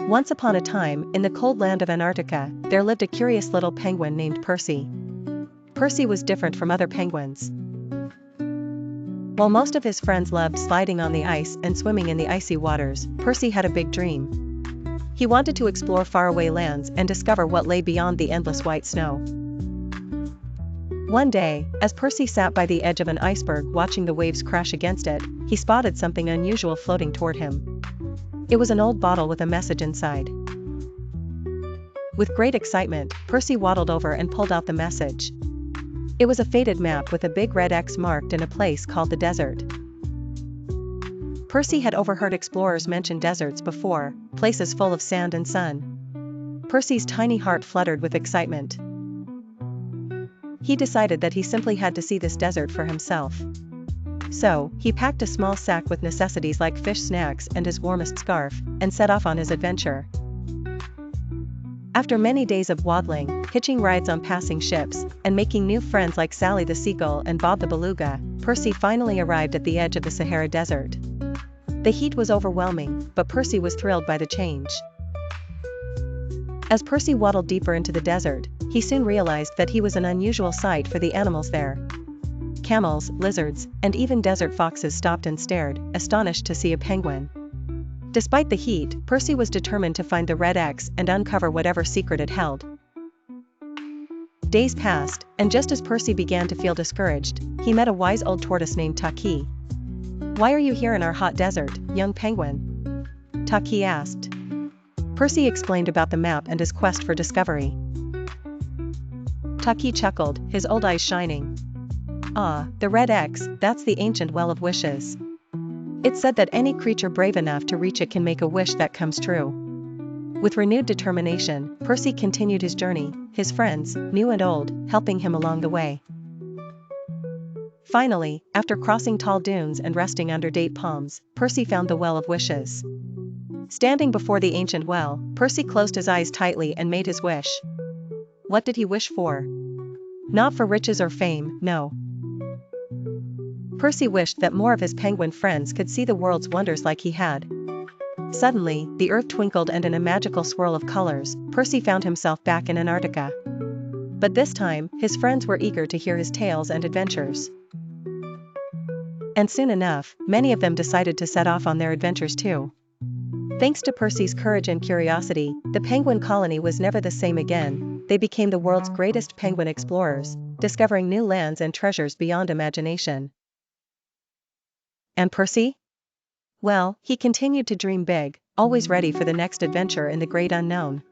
Once upon a time, in the cold land of Antarctica, there lived a curious little penguin named Percy. Percy was different from other penguins. While most of his friends loved sliding on the ice and swimming in the icy waters, Percy had a big dream. He wanted to explore faraway lands and discover what lay beyond the endless white snow. One day, as Percy sat by the edge of an iceberg watching the waves crash against it, he spotted something unusual floating toward him. It was an old bottle with a message inside. With great excitement, Percy waddled over and pulled out the message. It was a faded map with a big red X marked in a place called the desert. Percy had overheard explorers mention deserts before, places full of sand and sun. Percy's tiny heart fluttered with excitement. He decided that he simply had to see this desert for himself. So, he packed a small sack with necessities like fish snacks and his warmest scarf, and set off on his adventure. After many days of waddling, hitching rides on passing ships, and making new friends like Sally the seagull and Bob the beluga, Percy finally arrived at the edge of the Sahara Desert. The heat was overwhelming, but Percy was thrilled by the change. As Percy waddled deeper into the desert, he soon realized that he was an unusual sight for the animals there. Camels, lizards, and even desert foxes stopped and stared, astonished to see a penguin. Despite the heat, Percy was determined to find the red X and uncover whatever secret it held. Days passed, and just as Percy began to feel discouraged, he met a wise old tortoise named Taki. "Why are you here in our hot desert, young penguin?" Taki asked. Percy explained about the map and his quest for discovery. Taki chuckled, his old eyes shining. "Ah, the red X, that's the ancient well of wishes. It's said that any creature brave enough to reach it can make a wish that comes true." With renewed determination, Percy continued his journey, his friends, new and old, helping him along the way. Finally, after crossing tall dunes and resting under date palms, Percy found the well of wishes. Standing before the ancient well, Percy closed his eyes tightly and made his wish. What did he wish for? Not for riches or fame, no. Percy wished that more of his penguin friends could see the world's wonders like he had. Suddenly, the earth twinkled and in a magical swirl of colors, Percy found himself back in Antarctica. But this time, his friends were eager to hear his tales and adventures. And soon enough, many of them decided to set off on their adventures too. Thanks to Percy's courage and curiosity, the penguin colony was never the same again. They became the world's greatest penguin explorers, discovering new lands and treasures beyond imagination. And Percy? Well, he continued to dream big, always ready for the next adventure in the great unknown.